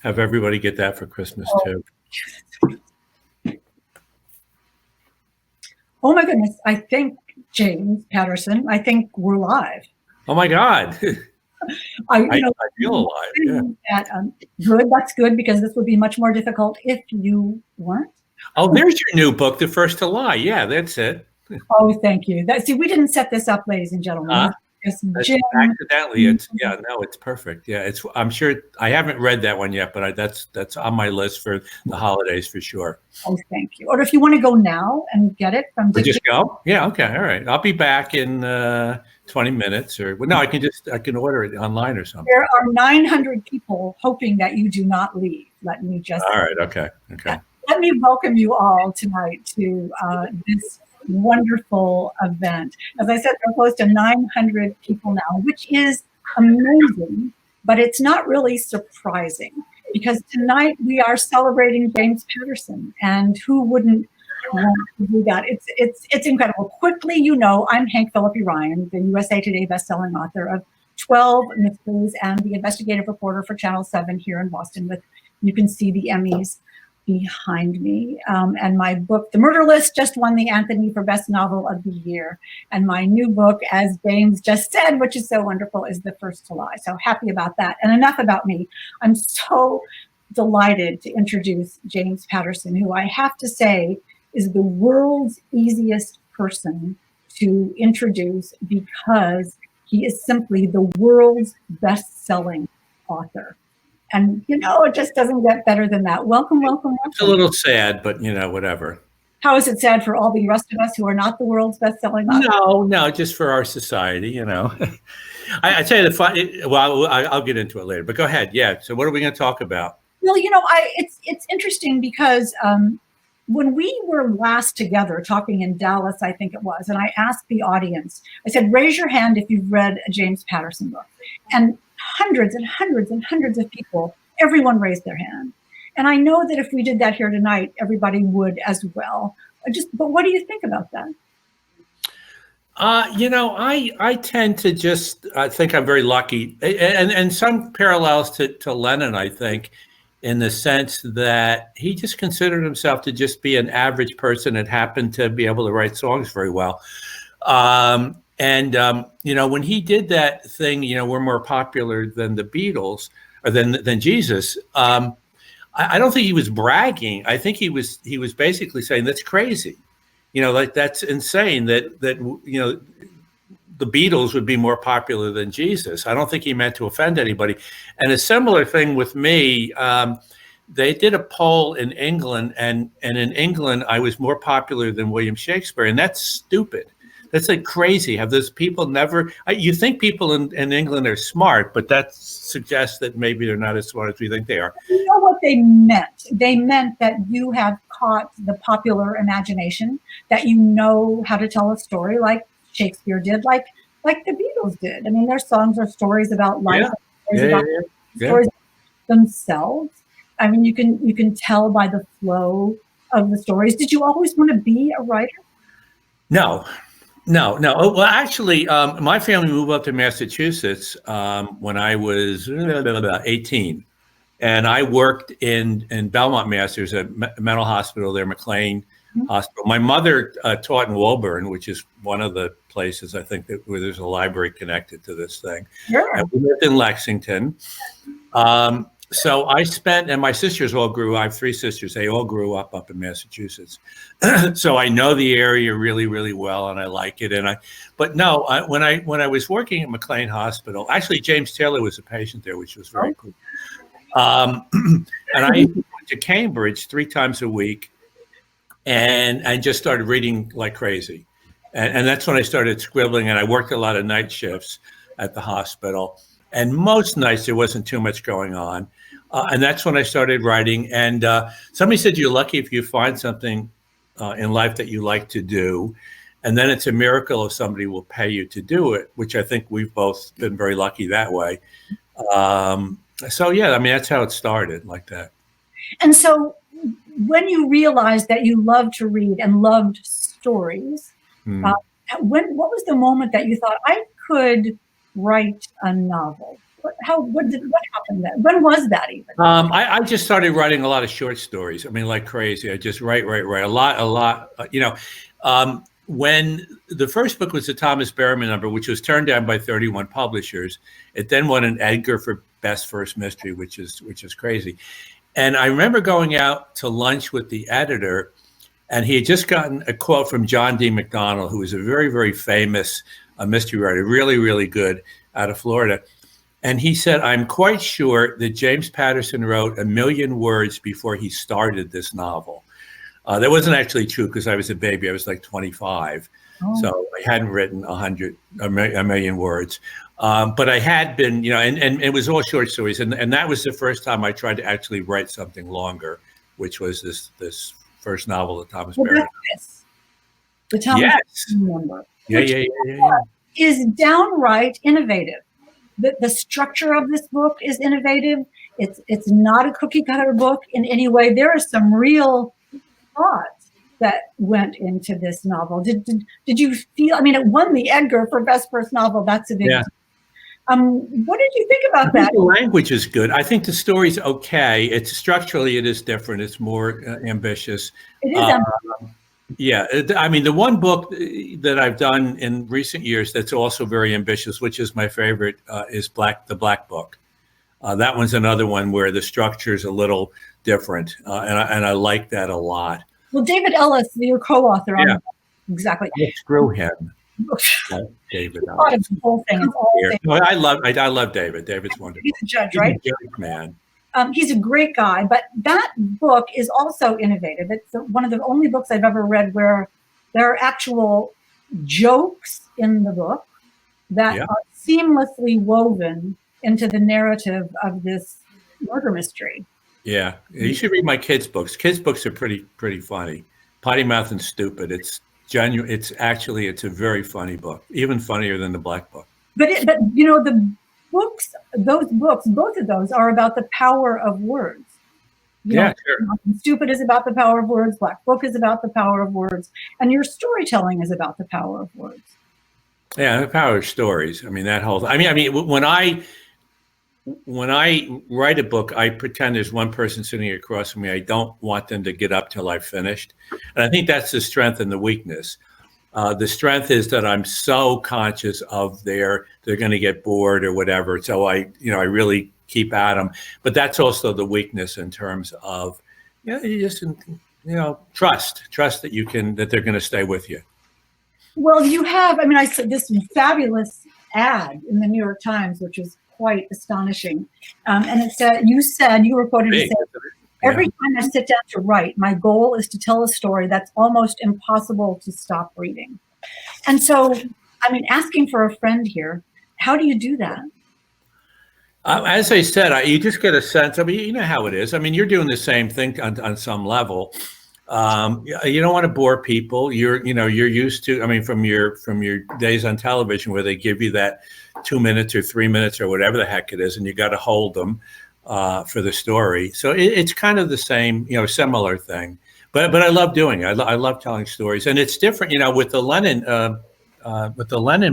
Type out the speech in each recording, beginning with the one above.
have everybody get that for Christmas too. Oh my goodness. I think, James Patterson, I think we're live. Oh my God. I feel alive. Yeah. Good. That's good, because this would be much more difficult if you weren't. Oh, there's your new book, The First to Lie. Yeah, that's it. Oh, thank you. See, we didn't set this up, ladies and gentlemen. Accidentally, it's perfect. Yeah, I'm sure I haven't read that one yet, but that's on my list for the holidays for sure. Oh, thank you. Or if you want to go now and get it from just go. Yeah, okay, all right. I'll be back in 20 minutes, or no, I can order it online or something. There are 900 people hoping that you do not leave. Let me just. All right. Okay. Let me welcome you all tonight to this wonderful event. As I said, there are close to 900 people now, which is amazing, but it's not really surprising, because tonight we are celebrating James Patterson, and who wouldn't want to do that? It's incredible. Quickly, I'm Hank Phillipi Ryan, the USA Today bestselling author of 12 Mysteries and the investigative reporter for Channel 7 here in Boston. You can see the Emmys behind me. And my book, The Murder List, just won the Anthony for Best Novel of the Year. And my new book, as James just said, which is so wonderful, is The First to Lie. So happy about that. And enough about me. I'm so delighted to introduce James Patterson, who I have to say is the world's easiest person to introduce, because he is simply the world's best-selling author. And, it just doesn't get better than that. Welcome. It's a little sad, but, whatever. How is it sad for all the rest of us who are not the world's best-selling author? No, just for our society, I tell you I'll get into it later, but go ahead. Yeah. So what are we going to talk about? Well, it's interesting, because when we were last together talking in Dallas, I think it was, and I asked the audience, I said, raise your hand if you've read a James Patterson book. And hundreds and hundreds and hundreds of people, everyone raised their hand. And I know that if we did that here tonight, everybody would as well. But what do you think about that? I tend to just think I'm very lucky, and some parallels to Lennon, I think, in the sense that he just considered himself to just be an average person that happened to be able to write songs very well. When he did that thing, we're more popular than the Beatles or than Jesus. I don't think he was bragging. I think he was basically saying that's crazy. That's insane that the Beatles would be more popular than Jesus. I don't think he meant to offend anybody. And a similar thing with me, they did a poll in England, and in England, I was more popular than William Shakespeare. And that's stupid. That's like crazy. Have those people never, you think people in England are smart, but that suggests that maybe they're not as smart as we think they are. You know what they meant? They meant that you have caught the popular imagination, that you know how to tell a story like Shakespeare did, like the Beatles did. I mean, their songs are stories about life, stories themselves. I mean, you can tell by the flow of the stories. Did you always want to be a writer? No. Well, actually, my family moved up to Massachusetts when I was 18, and I worked in Belmont, Mass. There's a mental hospital there, McLean Hospital. My mother taught in Woburn, which is one of the places I think where there's a library connected to this thing. Sure. And we lived in Lexington. So I spent, and my sisters all I have three sisters. They all grew up in Massachusetts. So I know the area really, really well, and I like it. But when I was working at McLean Hospital, actually James Taylor was a patient there, which was very cool. And I went to Cambridge 3 times a week, and I just started reading like crazy. And that's when I started scribbling, and I worked a lot of night shifts at the hospital. And most nights there wasn't too much going on. And that's when I started writing. And somebody said, you're lucky if you find something in life that you like to do. And then it's a miracle if somebody will pay you to do it, which I think we've both been very lucky that way. So, yeah, I mean, that's how it started, like that. And so when you realized that you loved to read and loved stories, what was the moment that you thought, I could write a novel? What happened then? When was that even? I just started writing a lot of short stories. I mean, like crazy. I just write a lot. When the first book was the Thomas Berriman number, which was turned down by 31 publishers, it then won an Edgar for Best First Mystery, which is crazy. And I remember going out to lunch with the editor, and he had just gotten a quote from John D. McDonnell, who was a very, very famous mystery writer, really, really good, out of Florida. And he said, I'm quite sure that James Patterson wrote 1 million words before he started this novel. That wasn't actually true because I was a baby. I was like 25. Oh. So I hadn't written a million words. But I had been, and it was all short stories. And that was the first time I tried to actually write something longer, which was this first novel of Thomas Berriman. The Thomas Berriman. Yeah. Is downright innovative. The structure of this book is innovative. It's not a cookie cutter book in any way. There are some real thoughts that went into this novel. Did you feel? I mean, it won the Edgar for Best First Novel. That's a big deal. What did you think about that? The language is good. I think the story's okay. It's structurally, it is different. It's more ambitious. It is ambitious. Yeah, I mean, the one book that I've done in recent years that's also very ambitious, which is my favorite, is The Black Book. That one's another one where the structure is a little different, and I like that a lot. Well, David Ellis, your co-author, on the book. Exactly. Screw him. David Ellis. The whole thing. I love David. David's wonderful. He's a judge, right? He's a great man. He's a great guy, but that book is also innovative. It's one of the only books I've ever read where there are actual jokes in the book that are seamlessly woven into the narrative of this murder mystery. Yeah, you should read my kids' books. Kids' books are pretty funny. Potty Mouth and Stupid. It's genuine. It's a very funny book, even funnier than The Black Book. But both of those are about the power of words. Sure. Stupid is about the power of words. Black Book is about the power of words, and your storytelling is about the power of words. Yeah, the power of stories. I mean, that whole. I mean, when I write a book, I pretend there's one person sitting across from me. I don't want them to get up till I've finished, and I think that's the strength and the weakness. The strength is that I'm so conscious of they're going to get bored or whatever. So I really keep at them. But that's also the weakness in terms of, you just, trust that they're going to stay with you. Well, I said this fabulous ad in the New York Times, which is quite astonishing. And it said, you were quoted as saying, every time I sit down to write, my goal is to tell a story that's almost impossible to stop reading. And so, asking for a friend here, how do you do that? As I said, you just get a sense. You know how it is. You're doing the same thing on some level. You don't want to bore people. You're used to. From your days on television where they give you that 2 minutes or 3 minutes or whatever the heck it is, and you got to hold them for the story. So it's kind of the same, similar thing. But I love doing it. I love telling stories, and it's different. With the Lennon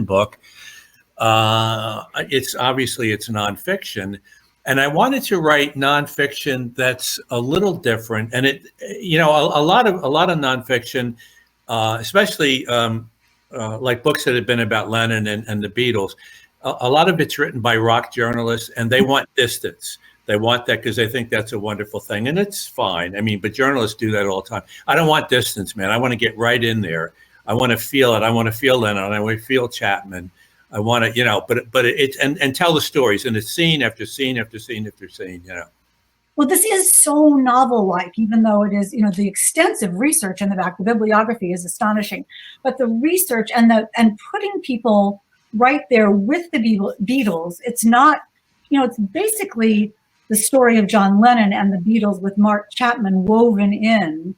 book. It's nonfiction, and I wanted to write nonfiction that's a little different. And a lot of nonfiction, especially like books that have been about Lennon and the Beatles, a lot of it's written by rock journalists, and they want distance. They want that because they think that's a wonderful thing, and it's fine. But journalists do that all the time. I don't want distance, man. I want to get right in there. I want to feel it. I want to feel Lennon. I want to feel Chapman. I want to, but it's and tell the stories, and it's scene after scene after scene after scene, Well, this is so novel-like, even though it is, the extensive research in the back. The bibliography is astonishing, but the research and putting people right there with the Beatles, it's not, it's basically the story of John Lennon and the Beatles with Mark Chapman woven in.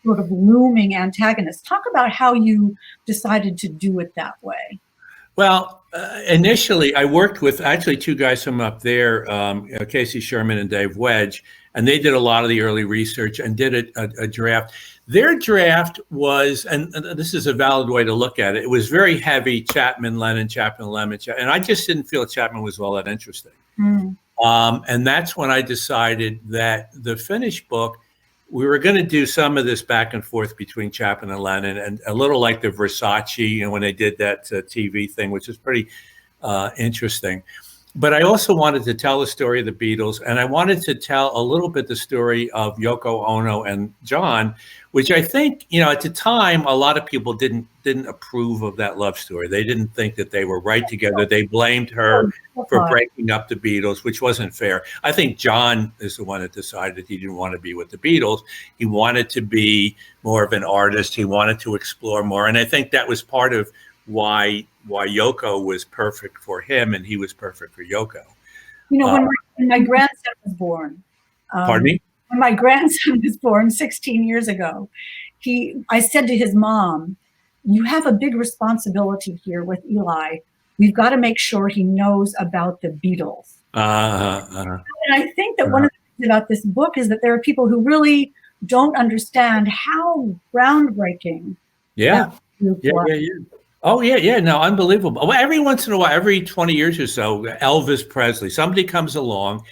Sort of looming antagonist. Talk about how you decided to do it that way. Well, initially, I worked with actually two guys from up there, Casey Sherman and Dave Wedge, and they did a lot of the early research and did a draft. Their draft was, and this is a valid way to look at it, it was very heavy Chapman, Lennon, Chapman, Lemon, and I just didn't feel Chapman was all that interesting. And that's when I decided that the finished book, we were going to do some of this back and forth between Chapman and Lennon, and a little like the Versace, when they did that TV thing, which is pretty interesting. But I also wanted to tell the story of the Beatles, and I wanted to tell a little bit the story of Yoko Ono and John, which I think, at the time, a lot of people didn't approve of that love story. They didn't think that they were right together. They blamed her for breaking up the Beatles, which wasn't fair. I think John is the one that decided he didn't want to be with the Beatles. He wanted to be more of an artist. He wanted to explore more. And I think that was part of why Yoko was perfect for him and he was perfect for Yoko. When my grandson was born. Pardon me? When my grandson was born 16 years ago, I said to his mom, you have a big responsibility here with Eli. We've got to make sure he knows about the Beatles. And I think that one of the things about this book is that there are people who really don't understand how groundbreaking. Yeah. Oh, yeah. No, unbelievable. Well, every once in a while, every 20 years or so, Elvis Presley, somebody comes along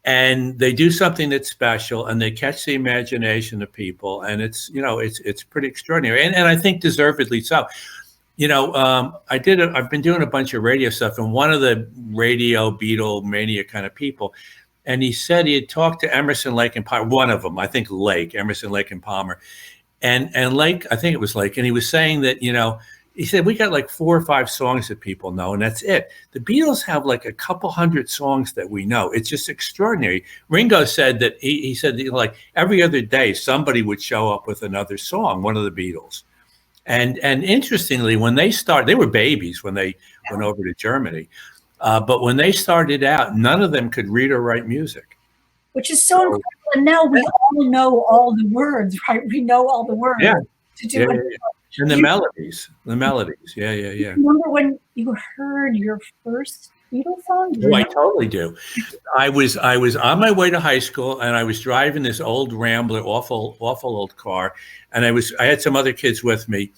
and they do something that's special and they catch the imagination of people. And it's pretty extraordinary. And I think deservedly so. I've been doing a bunch of radio stuff, and one of the radio Beatle mania kind of people, and he said he had talked to Emerson, Lake and Palmer, one of them, I think Emerson, Lake and Palmer. And Lake, I think it was Lake, and he was saying that, he said, we got like 4 or 5 songs that people know, and that's it. The Beatles have like a couple hundred songs that we know. It's just extraordinary. Ringo said that he said that, like every other day, somebody would show up with another song, one of the Beatles. And interestingly, when they started, they were babies when they went over to Germany. But when they started out, none of them could read or write music. Which is so incredible. And now we all know all the words, right? We know all the words to do it. And the melodies. Yeah. Remember when you heard your first Beatles song? Oh, I totally do. I was on my way to high school, and I was driving this old Rambler, awful old car, and I had some other kids with me.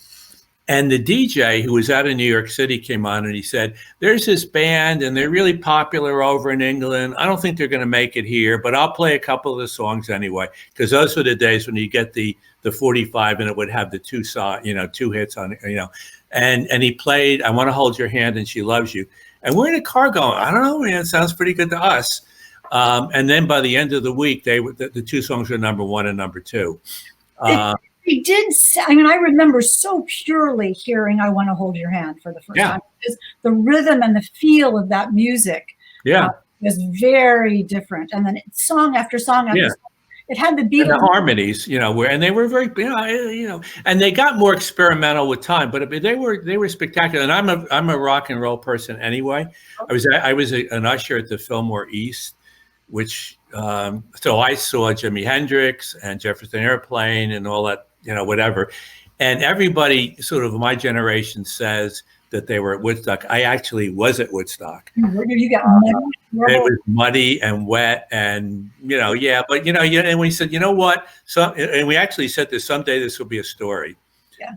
And the DJ who was out of New York City came on and he said, there's this band and they're really popular over in England. I don't think they're going to make it here, but I'll play a couple of the songs anyway. Because those were the days when you get the 45 and it would have the 2 hits on it, And he played I Want to Hold Your Hand and She Loves You. And we're in a car going, I don't know, man, it sounds pretty good to us. And then by the end of the week, the 2 songs were number 1 and number 2. They did. I remember so purely hearing "I Want to Hold Your Hand" for the first time, because the rhythm and the feel of that music was very different. And then song after song after song, it had the Beatles, and the harmonies, and they were very, and they got more experimental with time, but they were spectacular. And I'm a rock and roll person anyway. I was an usher at the Fillmore East, which so I saw Jimi Hendrix and Jefferson Airplane and all that, whatever. And everybody sort of my generation says that they were at Woodstock. I actually was at Woodstock. You got muddy. It was muddy and wet and, but, and we said, you know what? And we actually said that someday this will be a story.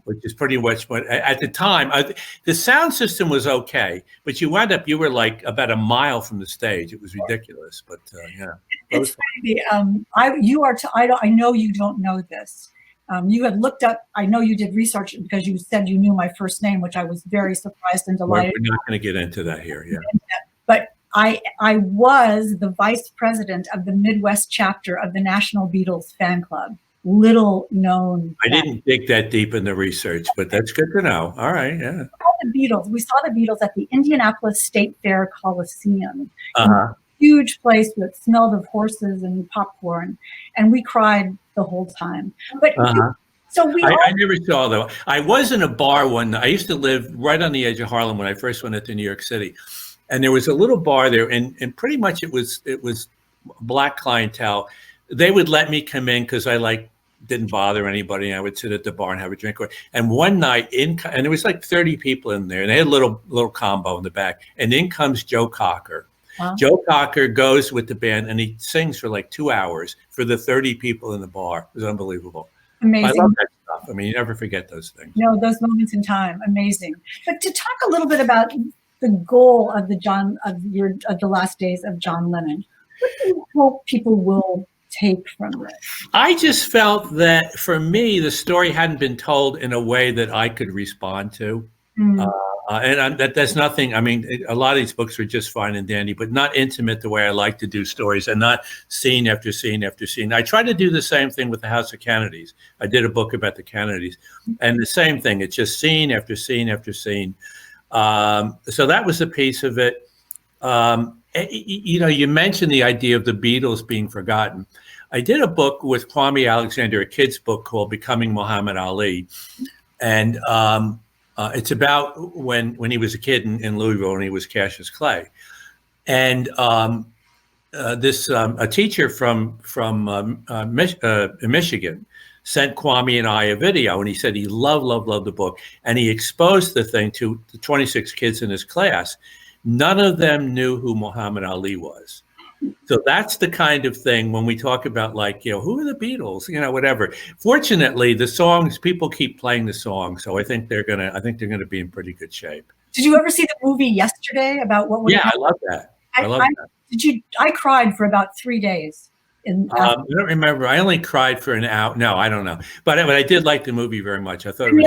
Which is pretty much what at the time the sound system was okay, but you were like about a mile from the stage. It was ridiculous, but it's funny. I know you don't know this. You had looked up. I know you did research because you said you knew my first name, which I was very surprised and delighted. We're not going to get into that here, But I was the vice president of the Midwest chapter of the National Beatles Fan Club. Little known. I didn't dig that deep in the research, but that's good to know. All right, We saw the Beatles at the Indianapolis State Fair Coliseum. A huge place that smelled of horses and popcorn, and we cried the whole time. But so I never saw though. I was in a bar one. I used to live right on the edge of Harlem when I first went into New York City, and there was a little bar there, and pretty much it was black clientele. They would let me come in because I didn't bother anybody. I would sit at the bar and have a drink. And one night and there was like 30 people in there, and they had a little combo in the back. And in comes Joe Cocker. Wow. Joe Cocker goes with the band and he sings for like 2 hours for the 30 people in the bar. It was unbelievable. Amazing. I love that stuff. I mean, you never forget those things. No, those moments in time, amazing. But to talk a little bit about the goal of the last days of John Lennon, what do you hope people will take from this? I just felt that for me, the story hadn't been told in a way that I could respond to. And that's nothing. I mean, a lot of these books are just fine and dandy, but not intimate the way I like to do stories, and not scene after scene after scene. I try to do the same thing with the House of Kennedys. I did a book about the Kennedys, and the same thing. It's just scene after scene after scene. So that was a piece of it. You mentioned the idea of the Beatles being forgotten. I did a book with Kwame Alexander, a kid's book called Becoming Muhammad Ali. And it's about when he was a kid in Louisville and he was Cassius Clay. And a teacher from Michigan sent Kwame and I a video, and he said he loved the book. And he exposed the thing to the 26 kids in his class. None of them knew who Muhammad Ali was. So that's the kind of thing when we talk about, like, who are the Beatles, whatever. Fortunately, the songs, people keep playing the songs, so I think they're gonna be in pretty good shape. Did you ever see the movie yesterday about what? Yeah, I love that. I love that. Did you? I cried for about 3 days. I don't remember. I only cried for an hour. No, I don't know. But I did like the movie very much. I thought it was.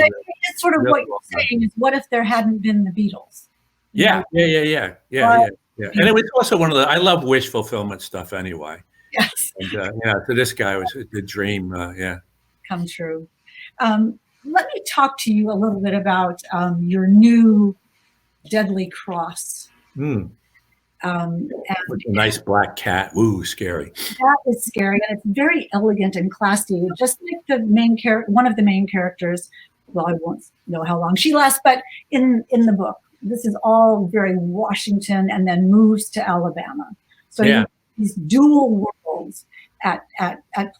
It's sort of what you're saying is, what if there hadn't been the Beatles? Yeah. And it was also one of I love wish fulfillment stuff anyway. Yes. And, so this guy was the dream. Come true. Let me talk to you a little bit about your new deadly cross. And with a nice black cat. Ooh, scary. That is scary, and it's very elegant and classy. Just like one of the main characters. Well, I won't know how long she lasts, but in the book, this is all very Washington, and then moves to Alabama. So you have these dual worlds at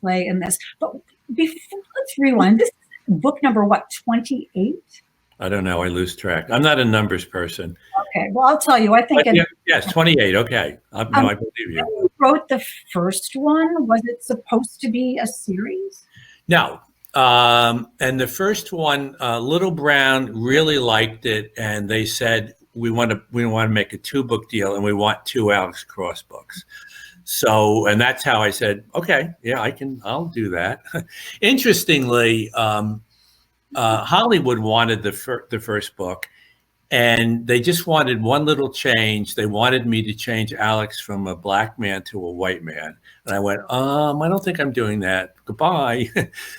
play in this. But let's rewind. This is book number 28? I don't know. I lose track. I'm not a numbers person. Okay. Well, I'll tell you. I think yes, 28. Okay. I believe you. When you wrote the first one, was it supposed to be a series? No. And the first one, Little Brown really liked it, and they said we want to make a 2-book deal, and we want 2 Alex Cross books. So, and that's how I said, okay, yeah, I'll do that. Interestingly, Hollywood wanted the first book, and they just wanted one little change. They wanted me to change Alex from a black man to a white man. And I went, I don't think I'm doing that. Goodbye.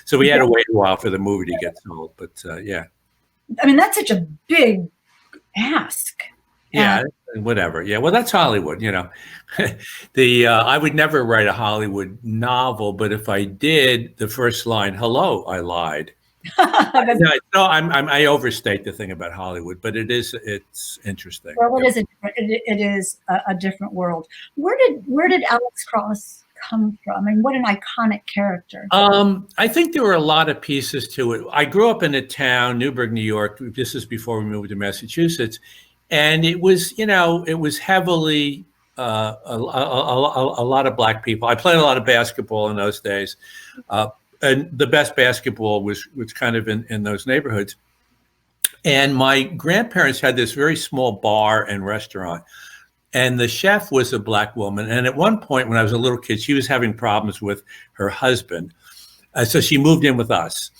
So we had to wait a while for the movie to get sold. But yeah. I mean, that's such a big ask. Yeah, whatever. Yeah, well, that's Hollywood, I would never write a Hollywood novel, but if I did, the first line, hello, I lied. No, I overstate the thing about Hollywood, but it's interesting. Well, it is a different world. Where did Alex Cross come from? I mean, what an iconic character. I think there were a lot of pieces to it. I grew up in a town, Newburgh, New York. This is before we moved to Massachusetts, and it was heavily a lot of black people. I played a lot of basketball in those days. And the best basketball was kind of in those neighborhoods. And my grandparents had this very small bar and restaurant. And the chef was a black woman. And at one point when I was a little kid, she was having problems with her husband. So she moved in with us.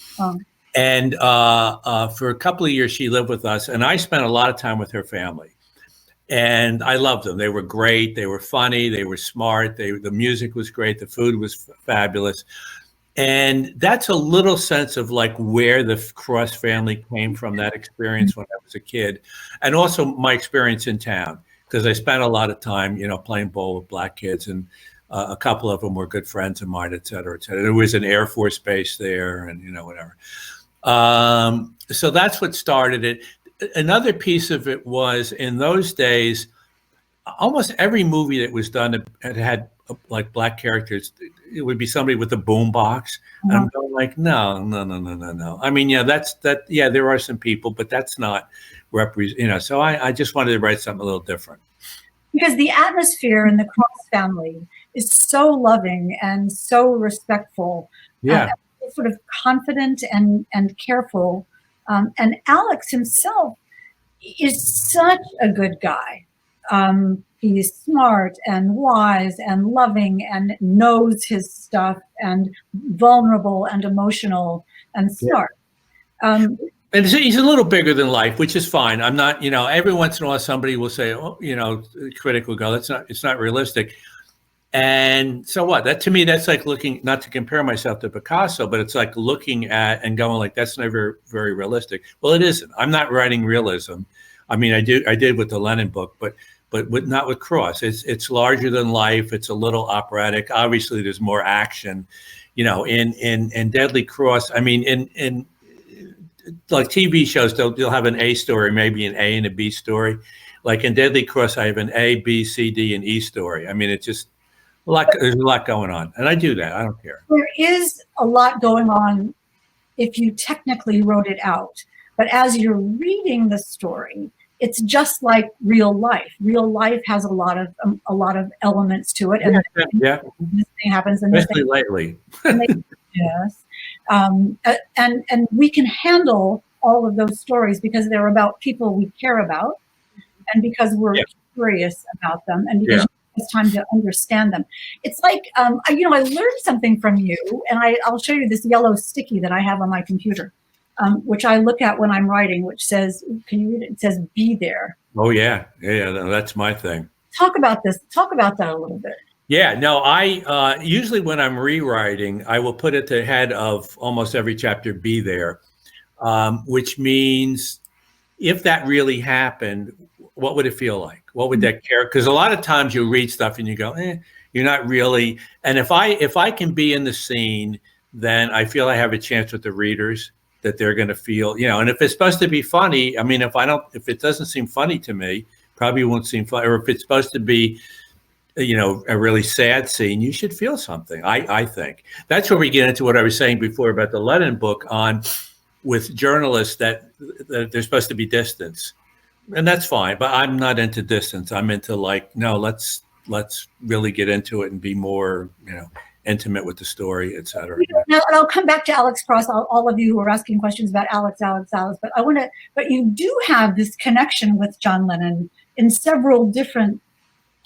And for a couple of years, she lived with us. And I spent a lot of time with her family. And I loved them. They were great. They were funny. They were smart. The music was great. The food was fabulous. And that's a little sense of like where the Cross family came from, that experience when I was a kid. And also my experience in town, because I spent a lot of time, playing ball with black kids, and a couple of them were good friends of mine, et cetera, et cetera. There was an Air Force base there and, whatever. So that's what started it. Another piece of it was, in those days, almost every movie that was done had like black characters. It would be somebody with a boom box. And I'm going like, no. I mean, there are some people, but that's not so I just wanted to write something a little different. because the atmosphere in the Cross family is so loving and so respectful, Yeah. sort of confident and careful. And Alex himself is such a good guy. He's smart and wise and loving and knows his stuff and vulnerable and emotional and smart. And he's a little bigger than life, which is fine. I'm not, every once in a while somebody will say, oh, a critic will go, it's not realistic. And so what? That to me, that's like looking, not to compare myself to Picasso, but it's like looking at and going like, that's never very realistic. Well, it isn't. I'm not writing realism. I mean, I did with the Lenin book, but not with Cross. It's larger than life. It's a little operatic. Obviously, there's more action. In Deadly Cross. I mean, in like TV shows, they'll have an A story, maybe an A and a B story. Like in Deadly Cross, I have an A, B, C, D, and E story. I mean, it's just there's a lot going on, and I do that. I don't care. There is a lot going on if you technically wrote it out, but as you're reading the story, it's just like real life. Real life has a lot of elements to it, and this thing happens, and especially lately. Yes, and we can handle all of those stories because they're about people we care about, and because we're curious about them, and because it's time to understand them. It's like, I learned something from you, and I'll show you this yellow sticky that I have on my computer, which I look at when I'm writing, which says, can you read it? It says, "Be there." Oh yeah, that's my thing. Talk about this. Talk about that a little bit. Yeah, no, I usually when I'm rewriting, I will put at the head of almost every chapter, "Be there," which means if that really happened, what would it feel like? What would that care? Because a lot of times you read stuff and you go, you're not really. And if I can be in the scene, then I feel I have a chance with the readers that they're going to feel, and if it's supposed to be funny, I mean, if it doesn't seem funny to me, probably won't seem funny. Or if it's supposed to be, a really sad scene, you should feel something. I think that's where we get into what I was saying before about the Lenin book with journalists that there's supposed to be distance. And that's fine, but I'm not into distance. I'm into no, let's really get into it and be more, intimate with the story, et cetera. Now, and I'll come back to Alex Cross, all of you who are asking questions about Alex, but you do have this connection with John Lennon in several different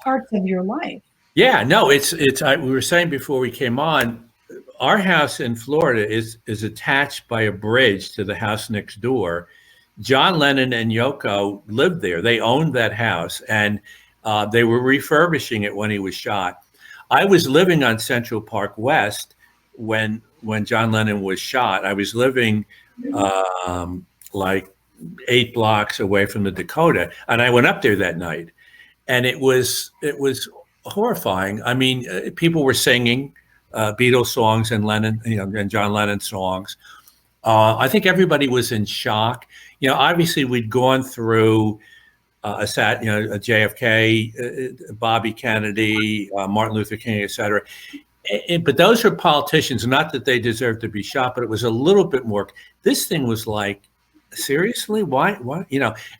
parts of your life. Yeah, no, we were saying before we came on, our house in Florida is attached by a bridge to the house next door. John Lennon and Yoko lived there. They owned that house, and they were refurbishing it when he was shot. I was living on Central Park West when John Lennon was shot. I was living like 8 blocks away from the Dakota, and I went up there that night, and it was horrifying. I mean, people were singing Beatles songs and Lennon, and John Lennon songs. I think everybody was in shock. Obviously we'd gone through a JFK, Bobby Kennedy, Martin Luther King, et cetera. But those are politicians, not that they deserve to be shot, but it was a little bit more. This thing was like, seriously, why?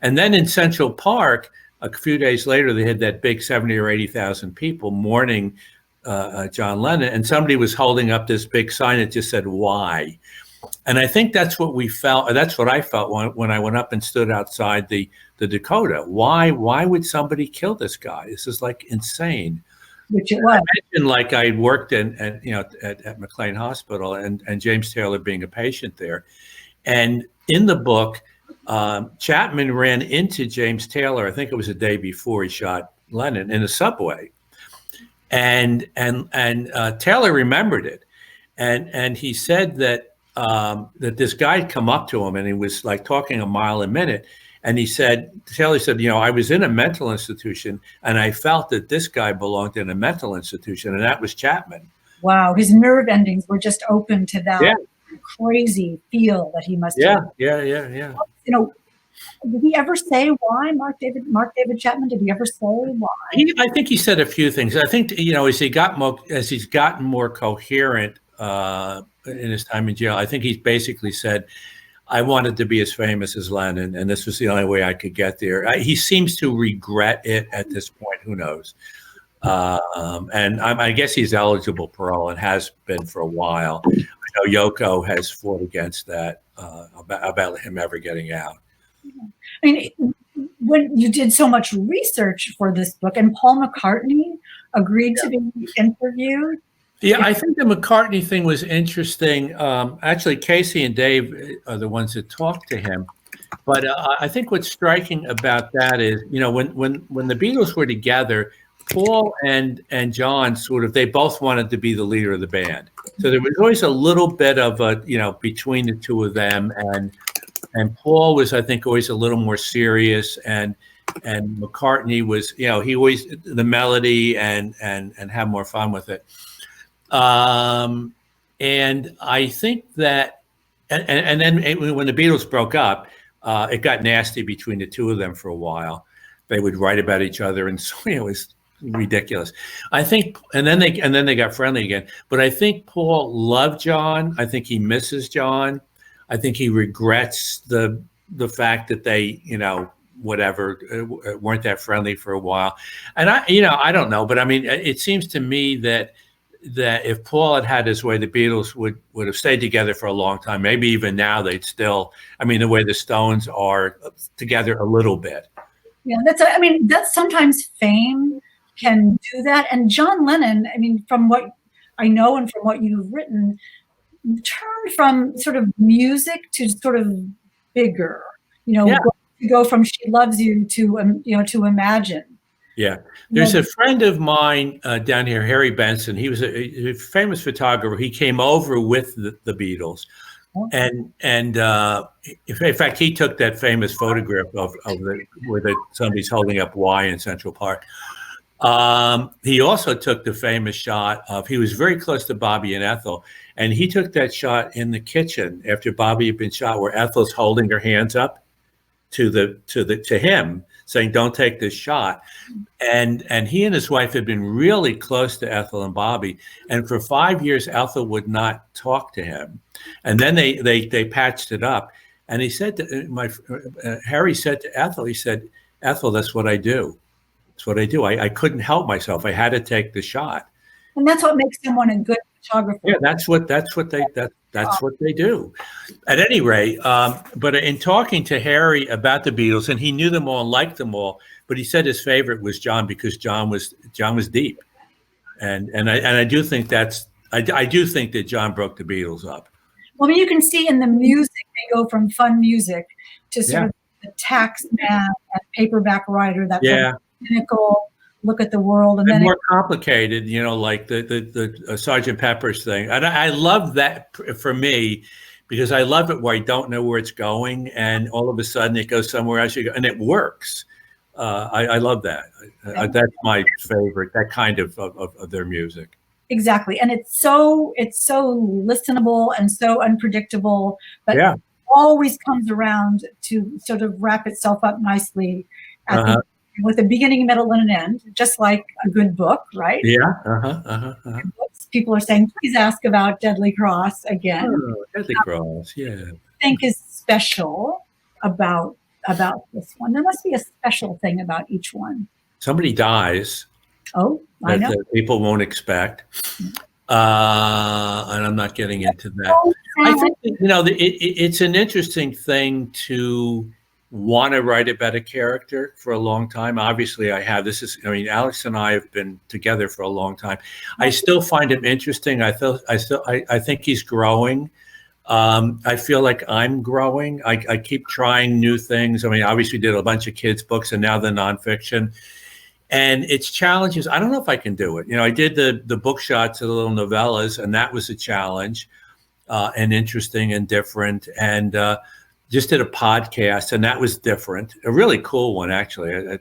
And then in Central Park, a few days later, they had that big 70 or 80,000 people mourning John Lennon, and somebody was holding up this big sign that just said, "Why?" And I think that's what we felt. That's what I felt when I went up and stood outside the Dakota. Why would somebody kill this guy? This is like insane. Which it was. I mentioned like I had worked at McLean Hospital and James Taylor being a patient there. And in the book, Chapman ran into James Taylor, I think it was the day before he shot Lennon, in a subway. And Taylor remembered it. And he said that this guy had come up to him and he was like talking a mile a minute. And Taylor said, I was in a mental institution and I felt that this guy belonged in a mental institution, and that was Chapman. Wow. His nerve endings were just open to that crazy feel that he must have. Yeah. Did he ever say why, Mark David Chapman? Did he ever say why? I think he said a few things. I think, as he's gotten more coherent in his time in jail, I think he's basically said, I wanted to be as famous as Lennon, and this was the only way I could get there. He seems to regret it at this point. Who knows? And I guess he's eligible parole and has been for a while. I know Yoko has fought against that about him ever getting out. I mean, when you did so much research for this book, and Paul McCartney agreed to be interviewed. Yeah, I think the McCartney thing was interesting. Actually, Casey and Dave are the ones that talked to him. But I think what's striking about that is, when the Beatles were together, Paul and John they both wanted to be the leader of the band. So there was always a little bit of between the two of them, and Paul was, I think, always a little more serious, and McCartney was, he always the melody and have more fun with it. And I think that, and then when the Beatles broke up, it got nasty between the two of them for a while. They would write about each other, and so it was ridiculous. I think, and then they got friendly again. But I think Paul loved John. I think he misses John. I think he regrets the fact that they, weren't that friendly for a while. And I don't know, but I mean, it seems to me that if Paul had had his way, the Beatles would have stayed together for a long time. Maybe even now they'd still, the way the Stones are together a little bit. Yeah, that's sometimes fame can do that. And John Lennon, from what I know and from what you've written, turned from sort of music to sort of bigger, to go from She Loves You to, to Imagine. Yeah. There's a friend of mine down here, Harry Benson. He was a famous photographer. He came over with the Beatles. And in fact, he took that famous photograph of where somebody's holding up Y in Central Park. He also took the famous shot he was very close to Bobby and Ethel, and he took that shot in the kitchen after Bobby had been shot, where Ethel's holding her hands up to him, saying, "Don't take this shot." And he and his wife had been really close to Ethel and Bobby, and for 5 years Ethel would not talk to him, and then they patched it up. And he said to Harry said to Ethel, he said, "Ethel, that's what I do. That's what I do. I couldn't help myself. I had to take the shot." And that's what makes someone a good photographer. Yeah, that's what they do. At any rate, but in talking to Harry about the Beatles, and he knew them all and liked them all, but he said his favorite was John because John was deep, and I do think I do think that John broke the Beatles up. Well, you can see in the music, they go from fun music to sort of the tax man and paperback writer, that cynical look at the world, and then more complicated, like the Sgt. Pepper's thing. And I love that for me, because I love it where I don't know where it's going, and all of a sudden it goes somewhere else, and it works. I love that. That's my favorite, that kind of their music. Exactly, and it's so listenable and so unpredictable, but it always comes around to sort of wrap itself up nicely at with a beginning, middle, and an end, just like a good book, right? Yeah. People are saying, please ask about Deadly Cross again. Oh, Deadly Cross, yeah. What do you think is special about this one? There must be a special thing about each one. Somebody dies. Oh, I know. That people won't expect. And I'm not getting into that. I think, it's an interesting thing to want to write about a character for a long time. Obviously, I have. Alex and I have been together for a long time. I still find him interesting. I think he's growing. I feel like I'm growing. I keep trying new things. Obviously did a bunch of kids' books and now the nonfiction. And it's challenges. I don't know if I can do it. I did the book shots of the little novellas, and that was a challenge and interesting and different. And just did a podcast, and that was different. A really cool one, actually.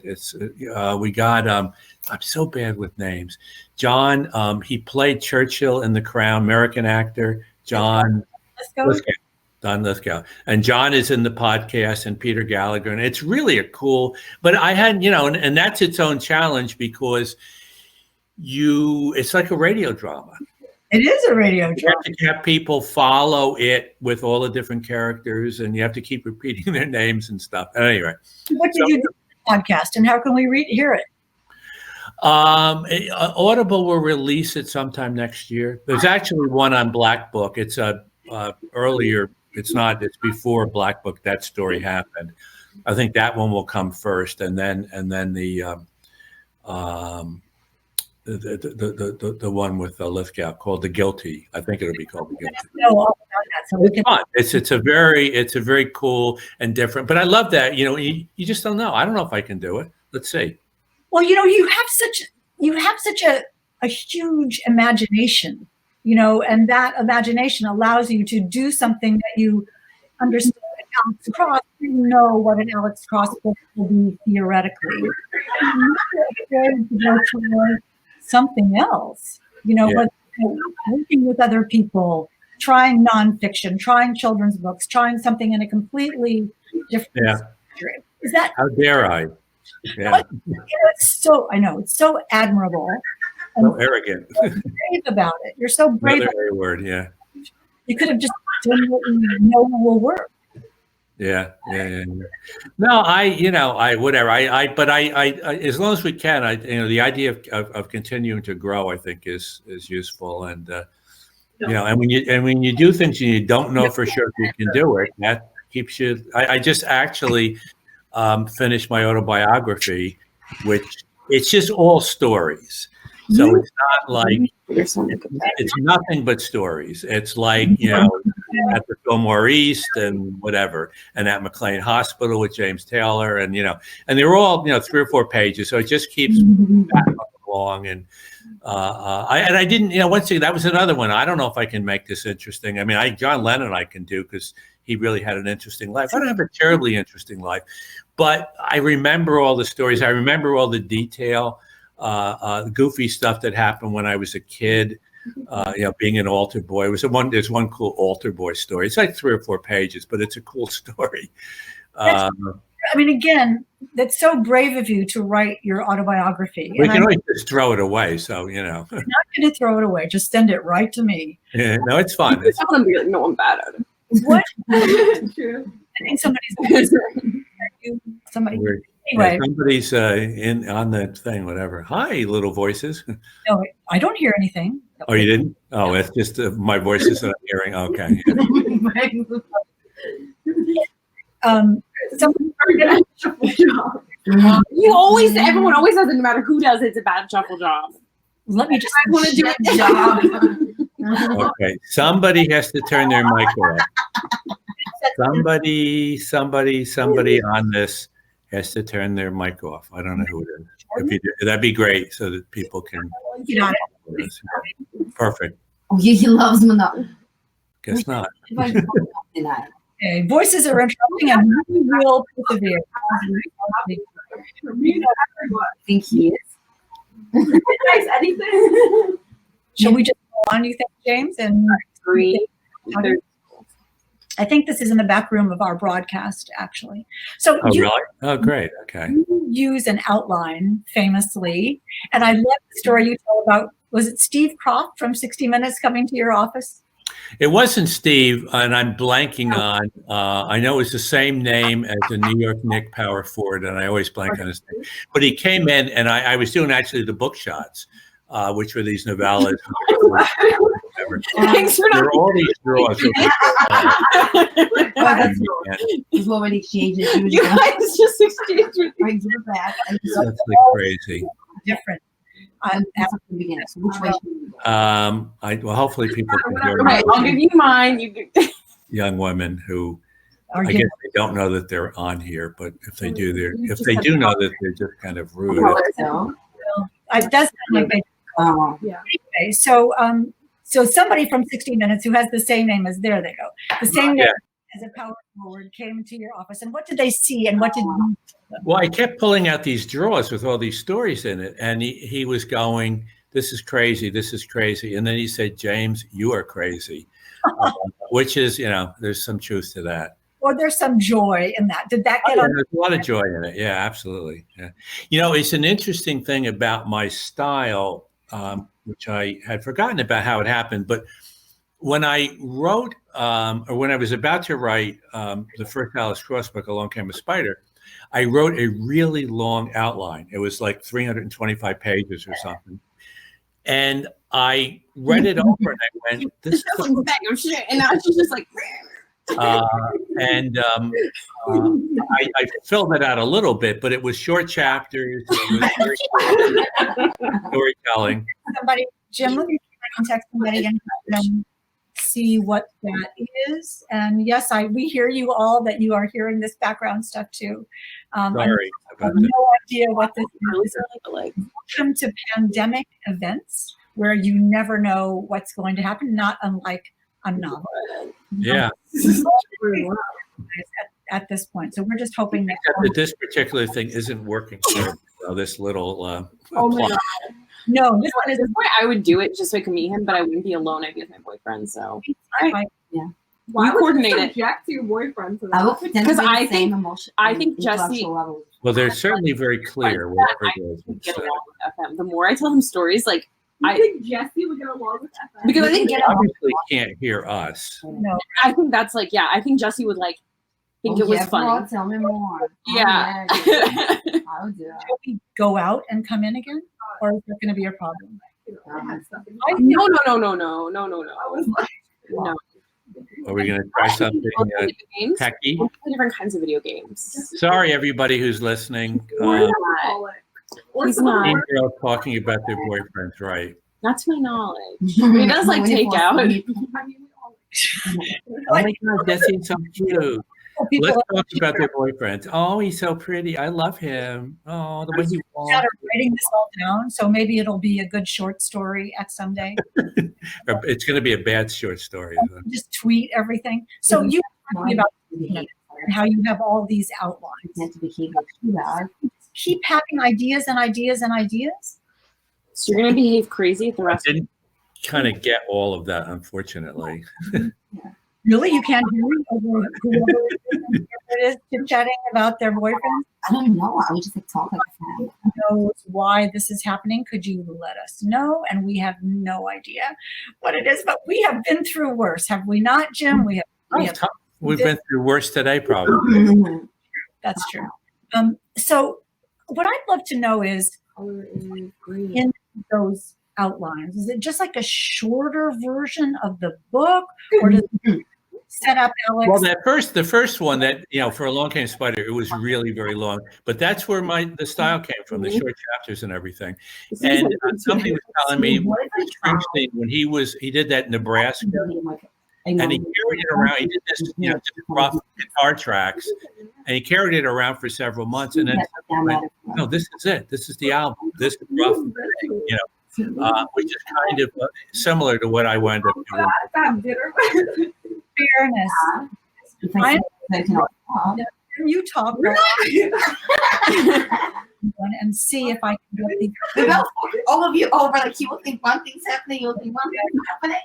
We got, I'm so bad with names. John, he played Churchill in The Crown, American actor, John Lithgow. And John is in the podcast, and Peter Gallagher. And it's really a cool, but I had, and that's its own challenge, because it's like a radio drama. It is a radio You drama. have to have people follow it with all the different characters, and you have to keep repeating their names and stuff. Anyway, What did you do with the podcast, and how can we hear it? Audible will release it sometime next year. There's actually one on Black Book. It's earlier. It's not. It's before Black Book. That story happened. I think that one will come first, and then the one with Lithgow called The Guilty. I think it'll be called The Guilty. Know all about that, so we It's can. fun. It's a very cool and different. But I love that. You just don't know. I don't know if I can do it. Let's see. Well, you have such a huge imagination, and that imagination allows you to do something that you understand. Alex Cross, you know what an Alex Cross book will be theoretically. To go toward something else, but working with other people, trying nonfiction, trying children's books, trying something in a completely different country. Is that? How dare I? Yeah. It's so admirable. So arrogant. So brave about it. You're so brave. Another word, yeah. You could have just done what you know will work. Yeah. No, whatever. But as long as we can, the idea of continuing to grow, I think is useful. And and when you do things and you don't know for sure if you can do it, that keeps you. I just actually finished my autobiography, which it's just all stories. So it's not like it's nothing but stories. It's like, at the Fillmore East and whatever, and at McLean Hospital with James Taylor, and and they were all 3 or 4 pages. So it just keeps along. And I didn't, once again, that was another one. I don't know if I can make this interesting. I mean, John Lennon I can do because he really had an interesting life. I don't have a terribly interesting life, but I remember all the stories. I remember all the detail. Goofy stuff that happened when I was a kid, being an altar boy. There's one cool altar boy story. It's like 3 or 4 pages, but it's a cool story. Again, that's so brave of you to write your autobiography. We can always just throw it away. So, I'm not going to throw it away. Just send it right to me. Yeah, no, it's fun. No, I'm bad at it. What? True. I think somebody's somebody. Anyway, somebody's on the thing, whatever. Hi, little voices. No, I don't hear anything. Oh, you didn't? Oh, it's just my voices that I'm hearing. Okay. Everyone always says it, no matter who does it, it's a bad shuffle job. Let me just. I want to do it. Okay, somebody has to turn their mic off. Somebody on this has to turn their mic off. I don't know who it is. If you do, that'd be great so that people can. Perfect. Oh, yeah, he loves Monopoly. Guess not. Okay, voices are interrupting and we will persevere. I think he is. Guys, anything? Shall we just go on, you think, James? And 3. I think this is in the back room of our broadcast, actually. So Really? Oh, great. Okay. You use an outline famously, and I love the story you told about. Was it Steve Croft from 60 Minutes coming to your office? It wasn't Steve, and I'm blanking on. I know it's the same name as the New York Knicks power forward, and I always blank on his name. But he came in, and I was doing actually the book shots, which were these novellas. Thanks for There are all these drawers. He's already exchanged it. You guys just exchanged with Brings it back. That's like crazy. Different. Which way? Well, hopefully people can hear Right, I'll give you mine. You young women who Are I you- guess they don't know that they're on here, but if they do, if they do know that they're just kind of rude. It does sound like they. Oh, Anyway, so somebody from 60 Minutes who has the same name as there they go. The same name as a power forward came to your office, and what did they see, and what did you? Well, I kept pulling out these drawers with all these stories in it, and he was going, "This is crazy, this is crazy," and then he said, "James, you are crazy," which is, there's some truth to that. Or there's some joy in that. Did that get on? There's a lot of joy in it. Yeah, absolutely. Yeah. It's an interesting thing about my style. which I had forgotten about how it happened. But when I wrote, or when I was about to write the first Alice Cross book, Along Came a Spider, I wrote a really long outline. It was like 325 pages or something. And I read it over and I went, "This is That's like bag of shit." And now she's just like, I filled it out a little bit, but it was short chapters. It was very storytelling. Jim, let me contact somebody and have them see what that is. And yes, we hear you all that you are hearing this background stuff too. Sorry I have about that. no idea what this is. like, Welcome to pandemic events where you never know what's going to happen, not unlike a novel. Yeah. At this point. So we're just hoping that This particular thing isn't working. This little oh my plot. God. no, this one At is this point, I would do it just so I could meet him, but I wouldn't be alone. I'd be with my boyfriend. So Why would coordinate you it. subject to your boyfriend to I that? will pretend to Because be I the same think- emotion. I think intellectual Jesse- level. Well, they're certainly very clear. Whatever it is. get along with FM. The more I tell him stories, like You I- think Jesse would get along with that? because I think They obviously can't hear us. no. I think that's like I think Jesse would like think it was funny. Tell me more. Yeah. I would do it. Shall we go out and come in again? Or is that going to be a problem? I had stuff in I mind. think No. I was like, No. Are we going to try something Games. techy? We'll play different kinds of video games. Sorry, everybody who's listening. Or call it. Or He's someone- not. Teen girls talking about their boyfriends, right? Not to my knowledge. He does like take out. I mean, we all- Oh my God, Jesse, so cute. people Let's talk about their boyfriends. Oh, he's so pretty. I love him. Oh, the way he walks. are writing this all down, so maybe it'll be a good short story at some day. It's going to be a bad short story. Just tweet everything. So you were talking about and how you have all these outlines. Keep having ideas and ideas and ideas. So you're gonna behave crazy at the I rest. didn't kind of get all of that, unfortunately. Really, you can't hear me over whoever it is chit-chatting about their boyfriend. I don't know. I would just like talk like a fan. Knows why this is happening. Could you let us know? And we have no idea what it is, but we have been through worse, have we not, Jim? We have. We've been through worse today, probably. That's true. So what I'd love to know is in those outlines, is it just like a shorter version of the book, or does it set up Alex? Well, the first one that, for Along Came a Spider, it was really very long, but that's where the style came from, the short chapters and everything. And somebody was telling me when he did that in Nebraska, and he carried it around. He did this, just rough guitar tracks, and he carried it around for several months. And then, no, this is it. This is the album. This is rough, which is kind of similar to what I wound up doing. That dinner. Fairness. Can you talk and see if I can get the Without all of you over, like you will think one thing's happening, you'll think one thing's happening,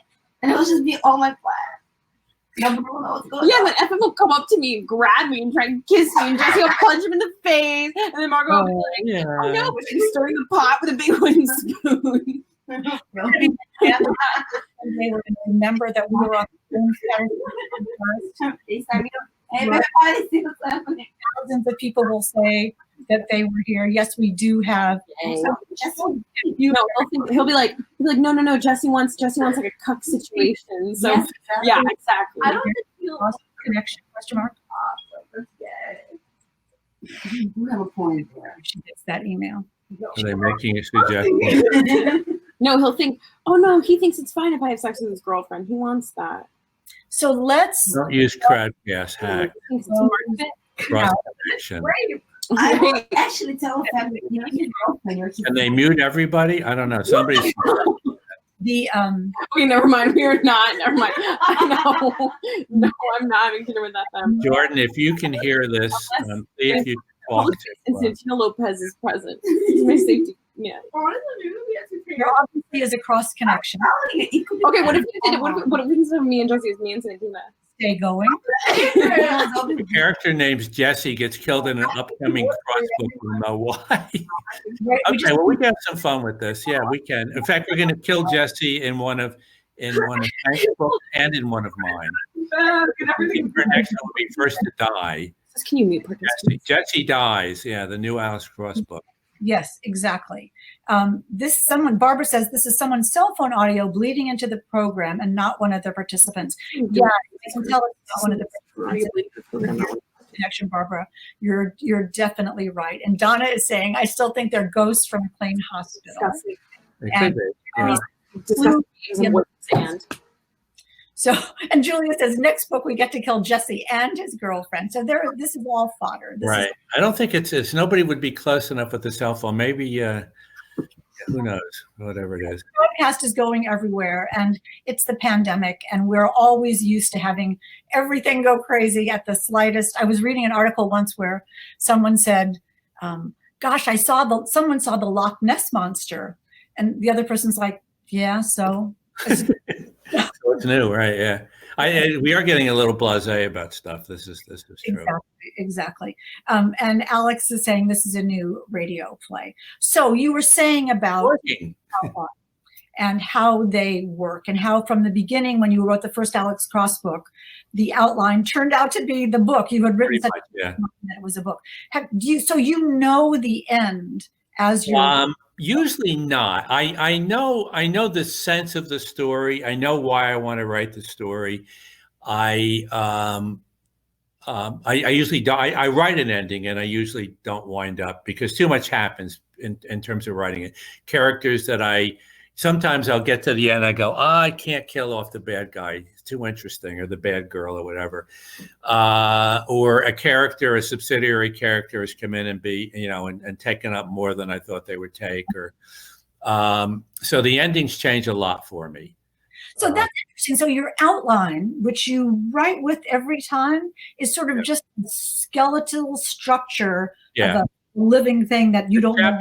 and it'll just be all my plan. Nobody will know what's going Yeah, on. then FM will come up to me and grab me and try and kiss me, and Jesse will punch him in the face, and then Margot will be like, "Oh no!" But she's stirring the pot with a big wooden spoon. and they were going to remember that we were on the same side. Hey, everybody see what's happening. Thousands of people will say that they were here. Yes, we do have. He'll be like, no, Jesse wants like a cuck situation. So Yes, yeah, exactly. I don't feel Connection? Question mark. awesome. That's You do have a point there. She gets that email. Are they making a suggestion? No, he'll think, oh no, he thinks it's fine if I have sex with his girlfriend. He wants that. So let's. Don't use Crowdcast hack. He thinks it's market. Cross connection. I will actually tell a family, your girlfriend, your Can they mute everybody? I don't know. Somebody's The Okay, never mind. We are not. Never mind. I know. No, I'm not having dinner with that. Jordan, if you can hear this, see if you talk Public to and Santino Lopez is present. He's my safety. Yeah. there obviously is a cross connection. Okay. What if you did it? What if instead of me and Jesse, it's me and Santino? stay going. The character named Jesse gets killed in an upcoming crossbook. We don't know why. Okay, well, we can have some fun with this. Yeah, we can. In fact, we're going to kill Jesse in one of Frank's books and in one of mine. Our next one will be First to Die. Can you mute participants? Jesse dies. Yeah, the new Alice Cross book. Yes, exactly. Barbara says this is someone's cell phone audio bleeding into the program and not one of the participants. Yeah, I can tell it's not one of the participants. Connection, Barbara. You're definitely right. And Donna is saying, I still think they're ghosts from McLean Hospital. And so, and Julia says, next book we get to kill Jesse and his girlfriend. So this is all fodder. Right. I don't think it's nobody would be close enough with the cell phone. Maybe, who knows, whatever it is. Crowdcast is going everywhere, and it's the pandemic, and we're always used to having everything go crazy at the slightest. I was reading an article once where someone said, gosh, someone saw the Loch Ness Monster. And the other person's like, yeah, so. So it's new, right? Yeah, we are getting a little blasé about stuff. This is true. Exactly. And Alex is saying this is a new radio play. So you were saying about and how they work, and how from the beginning when you wrote the first Alex Cross book, the outline turned out to be the book. You had written that it was a book. So you know the end as you. Usually not. I know the sense of the story. I know why I want to write the story. I usually I write an ending, and I usually don't wind up because too much happens in terms of writing it. Characters that sometimes I'll get to the end, I go, I can't kill off the bad guy. It's too interesting, or the bad girl, or whatever. Or a subsidiary character has come in and be, and taken up more than I thought they would take. Or so the endings change a lot for me. So that's interesting. So your outline, which you write with every time, is sort of just the skeletal structure of a living thing that you don't know.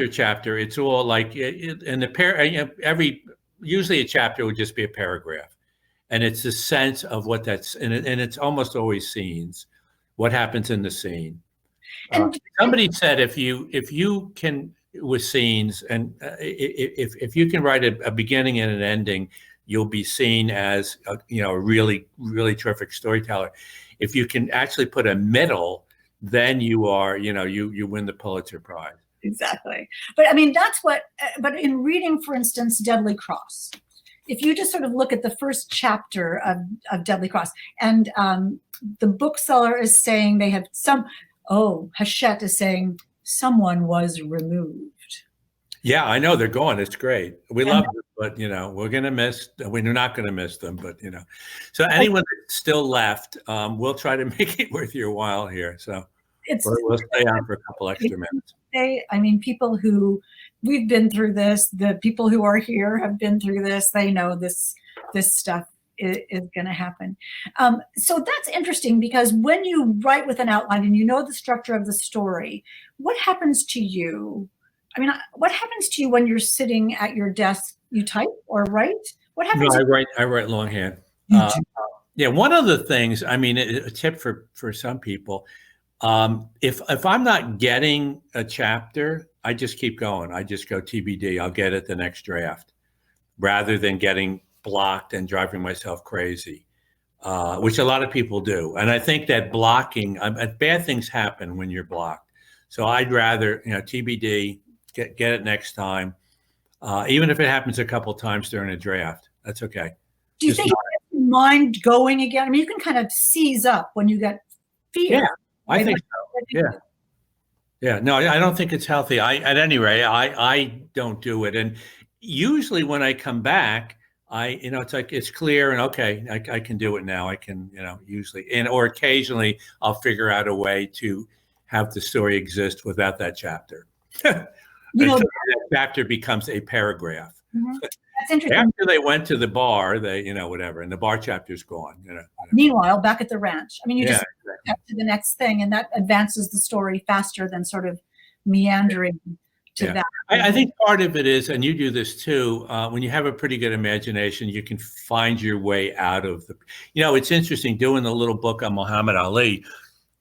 Chapter. It's all like in the usually a chapter would just be a paragraph, and it's the sense of what that's and it's almost always scenes. What happens in the scene? And somebody said if you can with scenes, and if you can write a beginning and an ending, you'll be seen as a really, really terrific storyteller. If you can actually put a middle, then you are, you win the Pulitzer Prize. Exactly. But I mean, but in reading, for instance, Deadly Cross, if you just sort of look at the first chapter of Deadly Cross, and the bookseller is saying they have Hachette is saying someone was removed. Yeah, I know they're gone. It's great. We love them, but we're not going to miss them, but so anyone that's still left, we'll try to make it worth your while here. So we'll stay on for a couple extra minutes. I mean, people who we've been through this, the people who are here have been through this. They know this stuff is going to happen. So that's interesting, because when you write with an outline and you know the structure of the story, what happens to you? I mean, what happens to you when you're sitting at your desk? You type or write? What happens? No, I write longhand. Yeah, one of the things, I mean, a tip for some people, if I'm not getting a chapter, I just keep going. I just go TBD. I'll get it the next draft, rather than getting blocked and driving myself crazy, which a lot of people do. And I think that blocking, bad things happen when you're blocked. So I'd rather, TBD. Get it next time, even if it happens a couple times during a draft. That's okay. Do you think you mind going again? I mean, you can kind of seize up when you get fear. Yeah, I think so. Yeah. No, I don't think it's healthy. At any rate, I don't do it. And usually when I come back, it's like it's clear and okay, I can do it now. I can, usually, or occasionally I'll figure out a way to have the story exist without that chapter. That chapter becomes a paragraph. Mm-hmm. That's interesting. After they went to the bar, whatever, and the bar chapter's gone. Meanwhile, back at the ranch, I mean, you just get to the next thing, and that advances the story faster than sort of meandering to that. I think part of it is, and you do this too, when you have a pretty good imagination, you can find your way out of the, it's interesting doing the little book on Muhammad Ali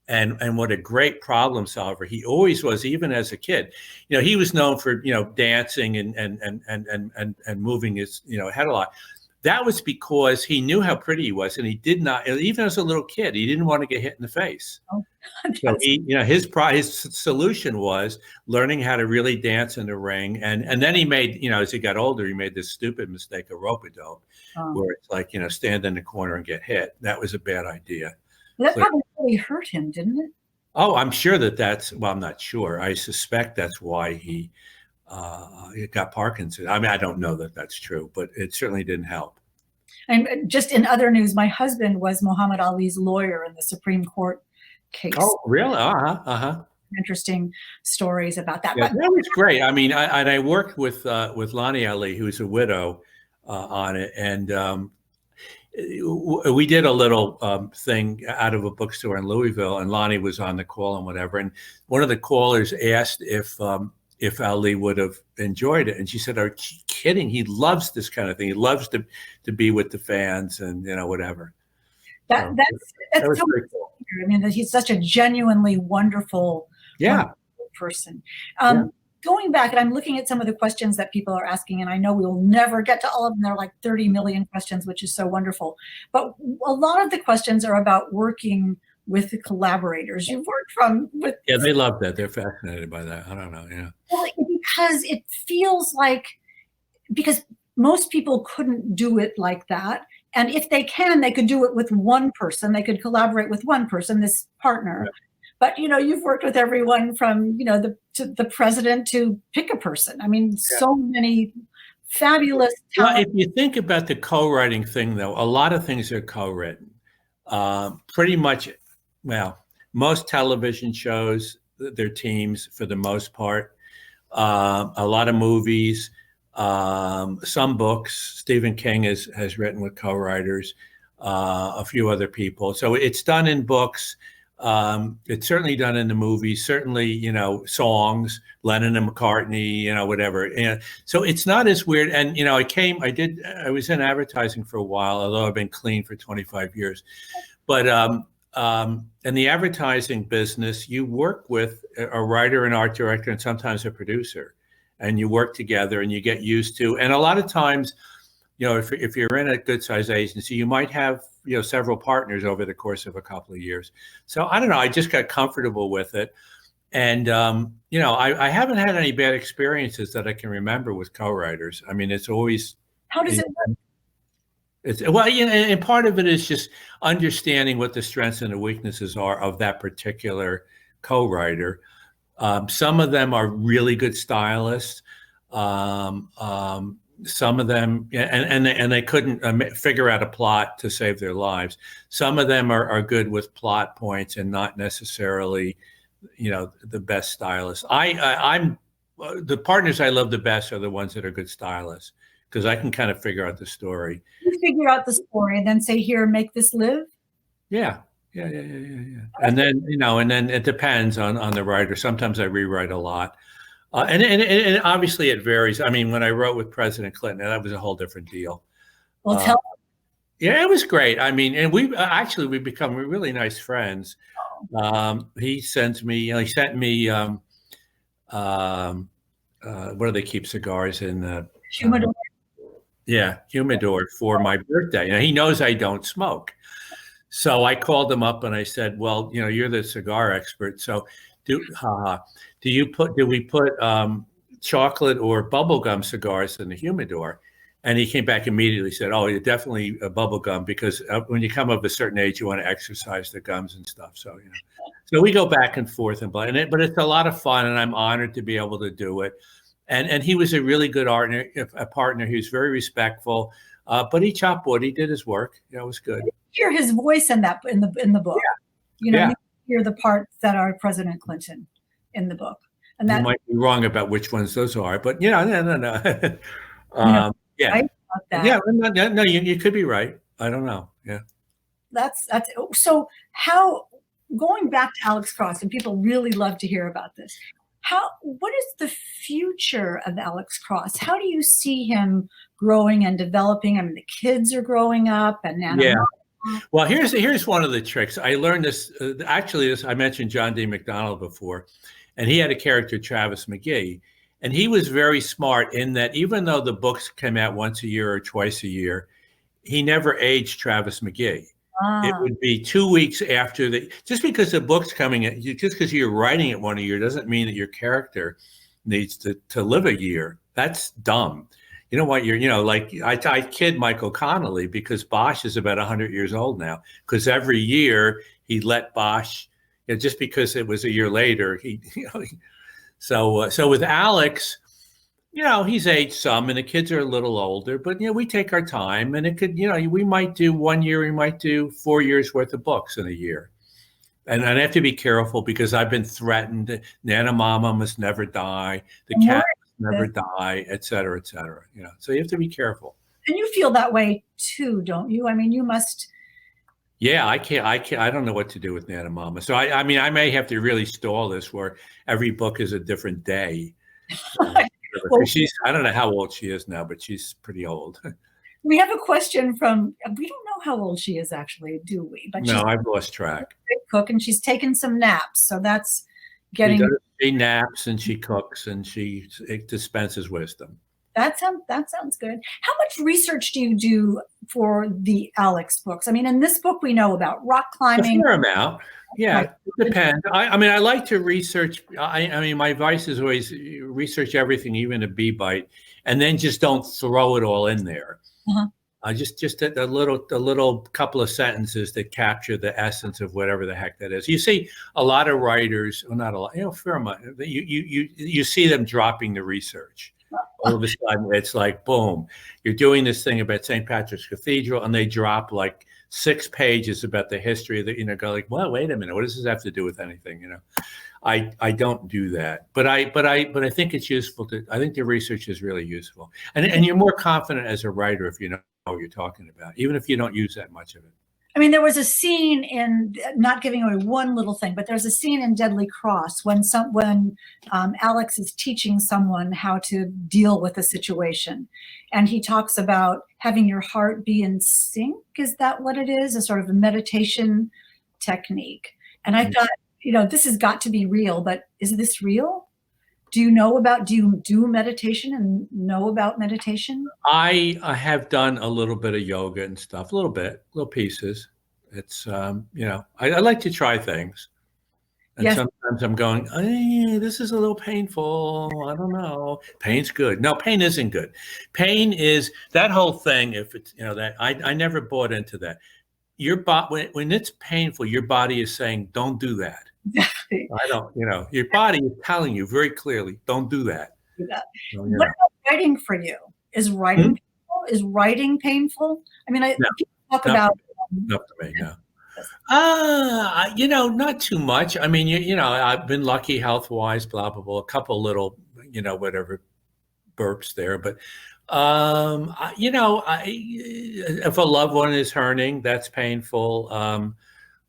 and what a great problem solver he always was, even as a kid. He was known for, dancing and moving his, head a lot. That was because he knew how pretty he was, and he did not, even as a little kid, he didn't want to get hit in the face. Oh, so his solution was learning how to really dance in the ring, and then he made, as he got older, he made this stupid mistake of rope-a-dope, where it's like, stand in the corner and get hit. That was a bad idea. That probably really hurt him, didn't it? Oh, I'm sure I'm not sure. I suspect that's why he got Parkinson's. I mean, I don't know that that's true, but it certainly didn't help. And just in other news, my husband was Muhammad Ali's lawyer in the Supreme Court case. Oh, really? Interesting stories about that. Yeah, that was great. I mean, I worked with Lonnie Ali, who's a widow, on it, and we did a little thing out of a bookstore in Louisville, and Lonnie was on the call and whatever. And one of the callers asked if Ali would have enjoyed it, and she said, "Are you kidding? He loves this kind of thing. He loves to be with the fans and whatever." That's that was so pretty cool. I mean, he's such a genuinely wonderful person. Going back, and I'm looking at some of the questions that people are asking, and I know we'll never get to all of them. There are like 30 million questions, which is so wonderful. But a lot of the questions are about working with the collaborators. You've worked with. Yeah, they love that. They're fascinated by that. I don't know. Yeah. Well, because it feels like, because most people couldn't do it like that. And if they can, they could do it with one person. They could collaborate with one person, this partner. Yeah. But, you've worked with everyone from, the president to pick a person. I mean, so many fabulous. Well, if you think about the co-writing thing, though, a lot of things are co-written. Pretty much, most television shows, they're teams for the most part. A lot of movies, some books. Stephen King has written with co-writers, a few other people. So it's done in books. It's certainly done in the movies, certainly, songs, Lennon and McCartney, whatever. And so it's not as weird. And, I was in advertising for a while, although I've been clean for 25 years. But in the advertising business, you work with a writer, an art director, and sometimes a producer, and you work together and you get used to. And a lot of times, if you're in a good size agency, you might have, several partners over the course of a couple of years. So I don't know. I just got comfortable with it. And, I haven't had any bad experiences that I can remember with co-writers. I mean, it's always. How does it work? And part of it is just understanding what the strengths and the weaknesses are of that particular co-writer. Some of them are really good stylists. Some of them, and they couldn't figure out a plot to save their lives. Some of them are good with plot points and not necessarily, the best stylists. I'm the partners I love the best are the ones that are good stylists, because I can kind of figure out the story. You figure out the story and then say, "Here, make this live." Yeah. And then, and then it depends on the writer. Sometimes I rewrite a lot. And obviously it varies. I mean, when I wrote with President Clinton, that was a whole different deal. Well, tell. Yeah, it was great. I mean, and we've become really nice friends. He sent me, what do they keep cigars in? Humidor. Yeah, humidor for my birthday. He knows I don't smoke. So I called him up and I said, "Well, you're the cigar expert. So do we put chocolate or bubblegum cigars in the humidor?" And he came back immediately, said, "Oh, you're definitely a bubblegum, because when you come of a certain age, you want to exercise the gums and stuff." So, so we go back and forth but it's a lot of fun, and I'm honored to be able to do it. And he was a really good partner. He was very respectful, but he chopped wood. He did his work. It was good. You hear his voice in the book. Yeah. You hear the parts that are President Clinton in the book, and that you might be wrong about which ones those are, but no. Yeah. Right about that. Yeah. No, you could be right. I don't know. Yeah. That's so. How, going back to Alex Cross, and people really love to hear about this. What is the future of Alex Cross? How do you see him growing and developing? I mean, the kids are growing up, and Nana. Yeah. Well, here's one of the tricks. I learned this. Actually, I mentioned John D. McDonald before, and he had a character, Travis McGee, and he was very smart in that even though the books came out once a year or twice a year, he never aged Travis McGee. It would be 2 weeks after just because the book's coming out, just because you're writing it one a year doesn't mean that your character needs to live a year. That's dumb. You know what? Like I kid Michael Connolly because Bosch is about 100 years old now, because every year he let Bosch, just because it was a year later, so with Alex, he's aged some and the kids are a little older, but we take our time, and it could, we might do 1 year, we might do 4 years worth of books in a year. And I have to be careful because I've been threatened. Nana Mama must never die. The cat must never die, et cetera, et cetera. So you have to be careful. And you feel that way too, don't you? I mean, you must. Yeah, I can't. I don't know what to do with Nana Mama. So I mean, I may have to really stall this where every book is a different day. Well, I don't know how old she is now, but she's pretty old. We have a question from, we don't know how old she is actually, do we? But no, I've lost track. She's a great cook, and she's taken some naps. So that's getting. She naps and she cooks and she dispenses wisdom. That sounds good. How much research do you do for the Alex books? I mean, in this book, we know about rock climbing. A fair amount. Yeah, right. It depends. I mean, I like to research. I mean, my advice is always research everything, even a bee bite, and then just don't throw it all in there. Just a little couple of sentences that capture the essence of whatever the heck that is. You see a lot of writers, well, not a lot, fair amount. You see them dropping the research. All of a sudden, it's like, boom, you're doing this thing about St. Patrick's Cathedral, and they drop like 6 pages about the history of the, go like, well, wait a minute, what does this have to do with anything? I don't do that, but I think it's useful I think the research is really useful, and you're more confident as a writer if you know what you're talking about, even if you don't use that much of it. I mean, there was a scene in, not giving away one little thing, but there's a scene in Deadly Cross when Alex is teaching someone how to deal with a situation. And he talks about having your heart be in sync. Is that what it is? A sort of a meditation technique. And I thought, this has got to be real, but is this real? Do you do meditation and know about meditation? I have done a little bit of yoga and stuff, little pieces. It's, I like to try things. And yes. Sometimes I'm going, hey, this is a little painful. I don't know. Pain's good. No, pain isn't good. Pain is that whole thing. If it's, that I never bought into that. Your body, when it's painful, your body is saying, don't do that. Exactly. I don't, your body is telling you very clearly, don't do that. So, what about writing for you? Is writing painful? Is writing painful? I mean, people talk about. Not for me, no. Not too much. I mean, I've been lucky health-wise, blah, blah, blah, a couple little, whatever burps there. But, if a loved one is hurting, that's painful.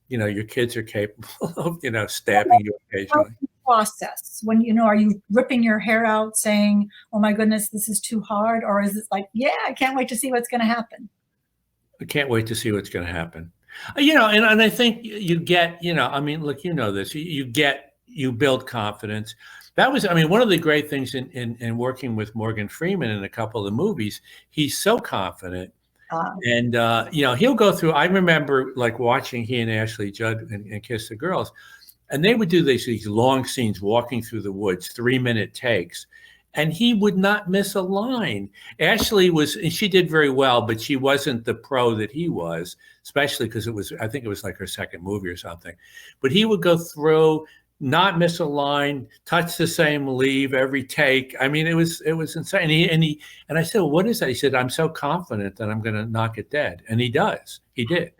Your kids are capable of, stabbing you occasionally. Process when, are you ripping your hair out saying, oh my goodness, this is too hard? Or is it like, yeah, I can't wait to see what's going to happen? I can't wait to see what's going to happen. And I think you get, I mean, look, this, you build confidence. That was, I mean, one of the great things in working with Morgan Freeman in a couple of the movies, he's so confident. And, he'll go through, I remember like watching he and Ashley Judd and Kiss the Girls, and they would do these long scenes walking through the woods, 3-minute takes, and he would not miss a line. Ashley she did very well, but she wasn't the pro that he was, especially because I think it was like her second movie or something. But he would go through, not miss a line, touch the same leave every take. I mean, it was insane. And I said, well, what is that? He said, I'm so confident that I'm going to knock it dead. And he does. He did.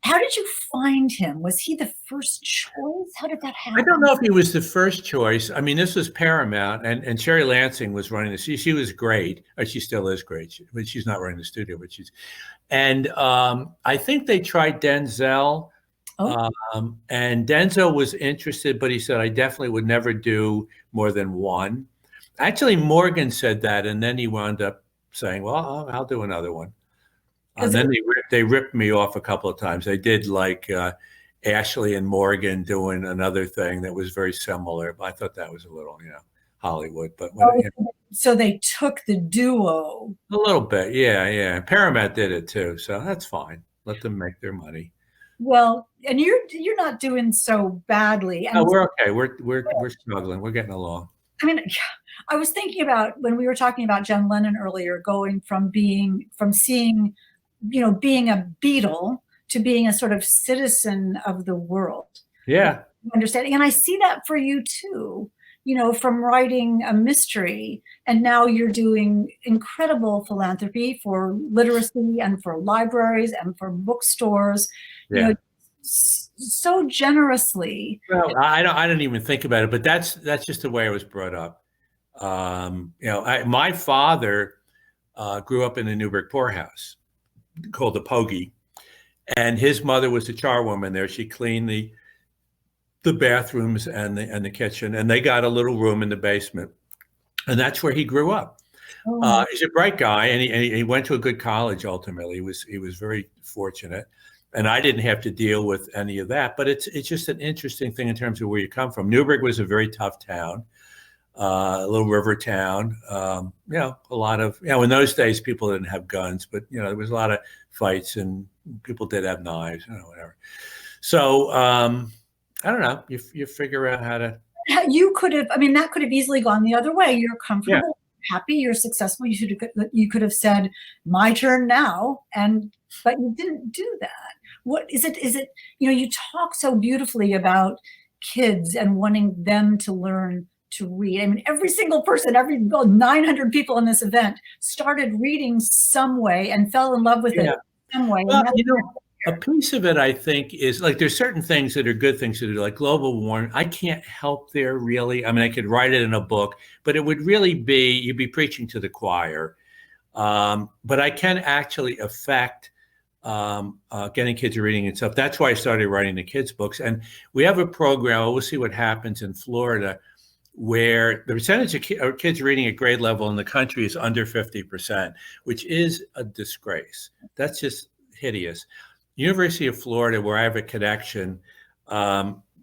How did you find him? Was he the first choice? How did that happen? I don't know if he was the first choice. I mean, this was Paramount, and Sherry Lansing was running this. She was great. Or she still is great. But she's not running the studio, but and I think they tried Denzel. And Denzel was interested, but he said, I definitely would never do more than one. Actually, Morgan said that, and then he wound up saying, well, I'll do another one. And then they ripped me off a couple of times. They did like Ashley and Morgan doing another thing that was very similar. But I thought that was a little, Hollywood. But so they took the duo. A little bit, yeah. Paramount did it too, so that's fine. Let them make their money. Well, and you're not doing so badly. No, we're okay. We're struggling. We're getting along. I mean, I was thinking about when we were talking about John Lennon earlier, going from seeing, being a Beatle to being a sort of citizen of the world. Yeah. Understanding. And I see that for you too, from writing a mystery, and now you're doing incredible philanthropy for literacy and for libraries and for bookstores. Yeah. So generously. Well, I don't even think about it, but that's just the way I was brought up. My father grew up in the Newburgh poorhouse called the Pogie, and his mother was the charwoman there. She cleaned the bathrooms and the kitchen, and they got a little room in the basement, and that's where he grew up. He's a bright guy, and he went to a good college. Ultimately, he was very fortunate. And I didn't have to deal with any of that, but it's just an interesting thing in terms of where you come from. Newburgh was a very tough town, a little river town. A lot of, in those days people didn't have guns, but there was a lot of fights and people did have knives, whatever. So I don't know. You figure out how to. You could have. I mean, that could have easily gone the other way. You're comfortable, happy, you're successful. You could have said, "My turn now," but you didn't do that. What is it? Is it, you talk so beautifully about kids and wanting them to learn to read. I mean, every single person, 900 people in this event started reading some way and fell in love with it some way. Well, a piece of it, I think, is like there's certain things that are good things to do, like global warming. I can't help there, really. I mean, I could write it in a book, but it would really be, you'd be preaching to the choir. But I can actually affect getting kids reading and stuff. That's why I started writing the kids' books. And we have a program, we'll see what happens in Florida, where the percentage of kids reading at grade level in the country is under 50%, which is a disgrace. That's just hideous. University of Florida, where I have a connection,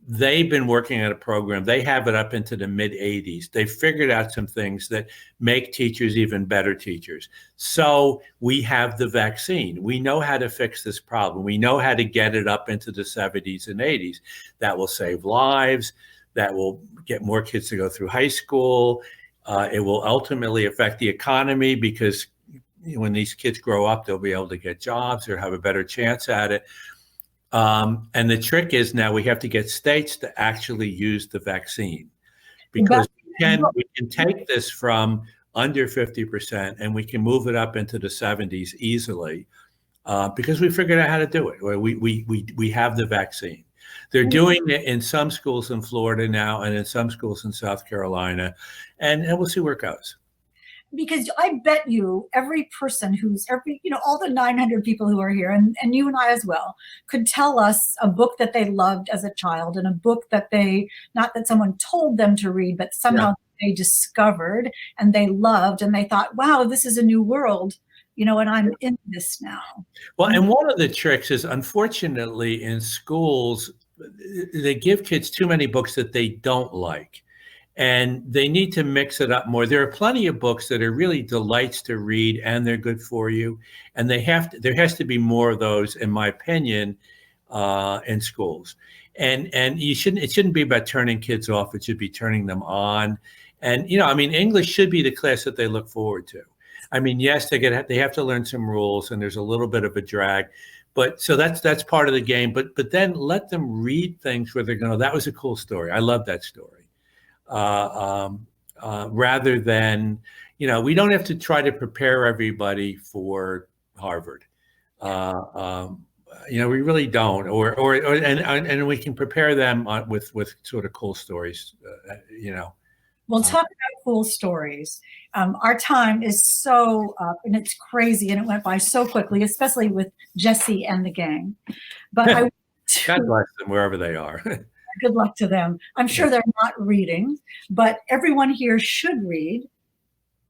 they've been working on a program. They have it up into the mid 80s. They figured out some things that make teachers even better teachers. So we have the vaccine. We know how to fix this problem. We know how to get it up into the 70s and 80s. That will save lives. That will get more kids to go through high school. It will ultimately affect the economy because when these kids grow up, they'll be able to get jobs or have a better chance at it. And the trick is now we have to get states to actually use the vaccine, because we can take this from under 50% and we can move it up into the 70s easily because we figured out how to do it. We have the vaccine. They're doing it in some schools in Florida now and in some schools in South Carolina, and we'll see where it goes. Because I bet you every person all the 900 people who are here, and you and I as well, could tell us a book that they loved as a child and a book that not that someone told them to read, but somehow they discovered and they loved and they thought, wow, this is a new world, and I'm in this now. Well, and one of the tricks is, unfortunately, in schools, they give kids too many books that they don't like. And they need to mix it up more. There are plenty of books that are really delights to read and they're good for you. And there has to be more of those, in my opinion, in schools. And it shouldn't be about turning kids off. It should be turning them on. And, English should be the class that they look forward to. I mean, yes, they have to learn some rules and there's a little bit of a drag. But so that's part of the game. But then let them read things where they're going, that was a cool story. I love that story. Rather than, we don't have to try to prepare everybody for Harvard. We really don't, and we can prepare them with sort of cool stories, We'll talk about cool stories. Our time is so up and it's crazy and it went by so quickly, especially with Jesse and the gang. But I want God bless them wherever they are. Good luck to them. I'm sure they're not reading, but everyone here should read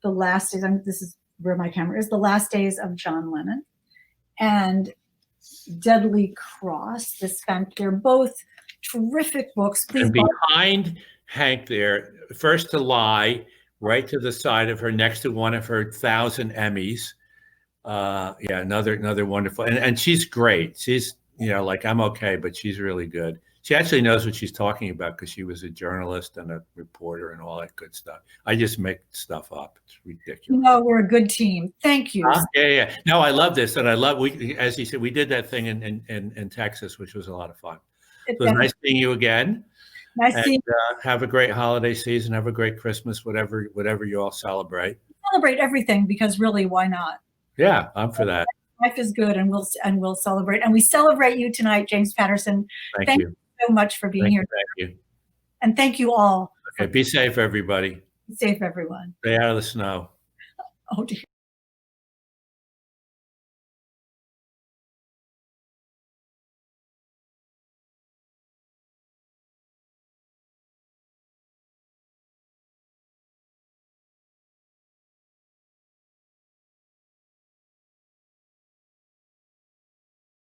The Last Days. This is where my camera is. The Last Days of John Lennon and Deadly Cross. They're both terrific books. Please. And behind Hank there, First to Lie, right to the side of her, next to one of her 1,000 Emmys. Yeah, another wonderful, and she's great. She's, like, I'm okay, but she's really good. She actually knows what she's talking about because she was a journalist and a reporter and all that good stuff. I just make stuff up. It's ridiculous. No, we're a good team. Thank you. Yeah. No, I love this, and I love as you said, we did that thing in Texas, which was a lot of fun. It was nice seeing you again. Nice seeing you. Have a great holiday season. Have a great Christmas, whatever you all celebrate. Celebrate everything, because really, why not? Yeah, I'm for that. Life is good, and we'll celebrate. And we celebrate you tonight, James Patterson. Thank you so much for being here. Thank you. And thank you all. Okay, be safe, everybody. Be safe, everyone. Stay out of the snow. Oh dear.